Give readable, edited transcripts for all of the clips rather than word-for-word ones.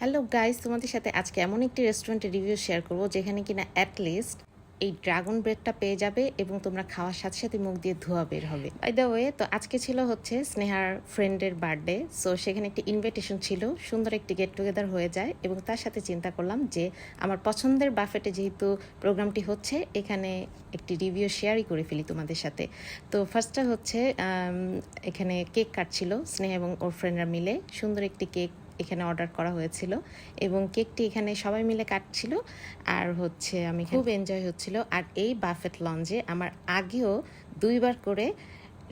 Hello guys, তোমাদের সাথে আজকে এমন একটি রেস্টুরেন্টের রিভিউ শেয়ার করব যেখানে কিনা অ্যাটলিস্ট এই ড্রাগন ব্রেডটা পেয়ে যাবে এবং তোমরা খাওয়ার সাথে সাথে মুখ দিয়ে ধোয়া বের হবে। বাই দ্য ওয়ে, তো আজকে ছিল হচ্ছে স্নেহার ফ্রেন্ডের বার্থডে, সো সেখানে একটি ইনভিটেশন ছিল, সুন্দর একটি গেট টুগেদার হয়ে যায় এবং তার সাথে চিন্তা করলাম যে আমার পছন্দের বাফেটে যেহেতু প্রোগ্রামটি হচ্ছে, এখানে একটি রিভিউ শেয়ারই করে ফেলি তোমাদের সাথে। তো ফার্স্টটা হচ্ছে এখানে কেক কাটছিল স্নেহা এবং ওর ফ্রেন্ডরা মিলে, সুন্দর একটি কেক এখানে অর্ডার করা হয়েছিল এবং কেকটি এখানে সবাই মিলে কাটছিল আর হচ্ছে আমি খুব এনজয় হচ্ছিল। আর এই বাফেট লঞ্জে আমার আগেও 2বার করে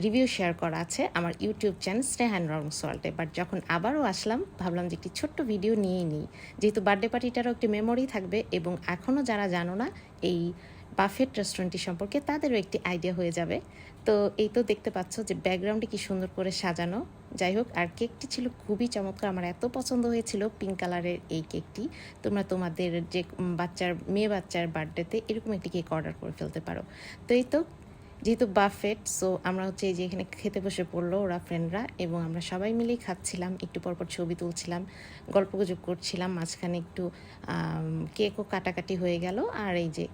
রিভিউ শেয়ার করা আছে আমার ইউটিউব চ্যানেল স্নেহা অ্যান্ড রংস ওয়ার্ল্ডে, বাট যখন আবারও আসলাম ভাবলাম যে একটি ছোট্ট ভিডিও নিয়েই নিই, যেহেতু বার্থডে পার্টিটারও একটি মেমোরি থাকবে এবং এখনও যারা জানো না এই বাফেট রেস্টুরেন্টটি সম্পর্কে তাদেরও একটি আইডিয়া হয়ে যাবে। তো এই তো দেখতে পাচ্ছ যে ব্যাকগ্রাউন্ডে কি সুন্দর করে সাজানো। যাই হোক, আর কেকটি ছিল খুবই চমৎকার, আমার এত পছন্দ হয়েছিল পিঙ্ক কালারের এই কেকটি। তোমরা তোমাদের যে মেয়ে বাচ্চার বার্থডেতে এরকম একটি কেক অর্ডার করে ফেলতে পারো। তো এই তো যেহেতু বাফেট, সো আমরা হচ্ছে এই যে এখানে খেতে বসে পড়লো ওরা ফ্রেন্ডরা এবং আমরা সবাই মিলেই খাচ্ছিলাম, একটু পরপর ছবি তুলছিলাম, গল্পগুজব করছিলাম, মাঝখানে একটু কেকও কাটাকাটি হয়ে গেল আর এই যে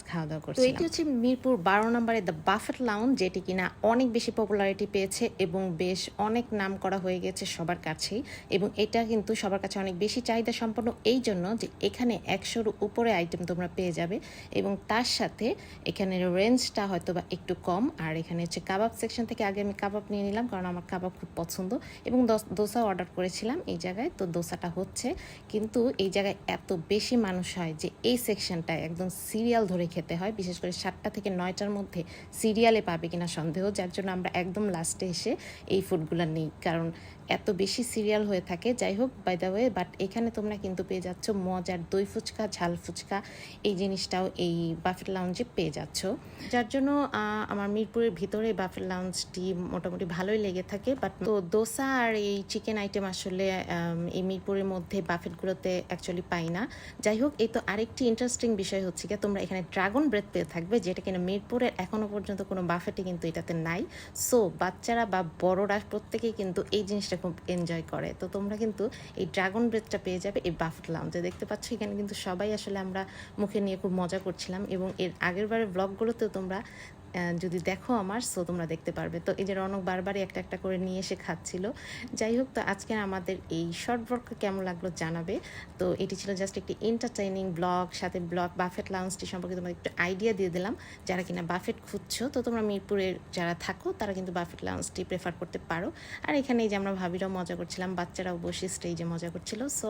খাওয়া দাওয়া করছিলাম। তো এটি হচ্ছে মিরপুর 12 নম্বরে দ্য বাফেট লাউঞ্জ, যেটি কিনা অনেক বেশি পপুলারিটি পেয়েছে এবং বেশ অনেক নাম করা হয়ে গেছে সবার কাছেই, এবং এটা কিন্তু সবার কাছে অনেক বেশি চাহিদা সম্পন্ন এই জন্য যে এখানে 100-র উপরে আইটেম তোমরা পেয়ে যাবে এবং তার সাথে এখানে রেঞ্জটা হয়তো বা একটু কম। আর এখানে হচ্ছে কাবাব সেকশন থেকে আগে আমি কাবাব নিয়ে নিলাম কারণ আমার কাবাব খুব পছন্দ এবং দোসা অর্ডার করেছিলাম এই জায়গায়। তো দোসাটা হচ্ছে, কিন্তু এই জায়গায় এত বেশি মানুষ হয় যে এই সেকশনটায় একদম সিরিয়াল ধরে খেতে হয়, বিশেষ করে 7টা থেকে 9টার মধ্যে সিরিয়ালে পাবে কিনা সন্দেহ, যার জন্য আমরা একদম লাস্টে এসে এই ফুডগুলো নিই কারণ এত বেশি সিরিয়াল হয়ে থাকে। যাই হোক, বাই দ্য ওয়ে, বাট এখানে তোমরা কিন্তু পেয়ে যাচ্ছ মজার দই ফুচকা, ঝাল ফুচকা, এই জিনিসটাও এই বাফেট লাউঞ্জে পেয়ে যাচ্ছ, যার জন্য আমার মিরপুরের ভিতরে বাফেট লাউঞ্জটি মোটামুটি ভালোই লেগে থাকে। বাট তো দোসা আর এই চিকেন আইটেম আসলে এই মিরপুরের মধ্যে বাফেটগুলোতে অ্যাকচুয়ালি পাই না। যাই হোক, এই তো আরেকটি ইন্টারেস্টিং বিষয় হচ্ছে কি, তোমরা এখানে ড্রাগন ব্রেড পেয়ে থাকবে, যেটা কিনা মিরপুরের এখনও পর্যন্ত কোনো বাফেটে কিন্তু এটাতে নাই। সো বাচ্চারা বা বড়রা প্রত্যেকেই কিন্তু এই জিনিসটা খুব এনজয় করে। তো তোমরা কিন্তু এই ড্রাগন ব্রেডটা পেয়ে যাবে এই বাফেট লাউঞ্জে। দেখতে পাচ্ছ এখানে কিন্তু সবাই আসলে আমরা মুখে নিয়ে খুব মজা করছিলাম এবং এর আগের বারের ব্লগগুলোতেও তোমরা যদি দেখো আমার, সো তোমরা দেখতে পারবে। তো এই যে রনক বারবারই একটা একটা করে নিয়ে এসে খাচ্ছিল। যাই হোক, তো আজকে আমাদের এই শর্ট ব্লগটা কেমন লাগলো জানাবে। তো এটি ছিল জাস্ট একটি এন্টারটেইনিং ব্লগ, সাথে ব্লগ বাফেট লাউঞ্জটি সম্পর্কে তোমাদের একটু আইডিয়া দিয়ে দিলাম। যারা কিনা বাফেট খুঁজছো, তো তোমরা মিরপুরের যারা থাকো তারা কিন্তু বাফেট লাউঞ্জটি প্রেফার করতে পারো। আর এখানে এই যে আমরা ভাবিরাও মজা করছিলাম, বাচ্চারাও বসে স্টেজে মজা করছিল। সো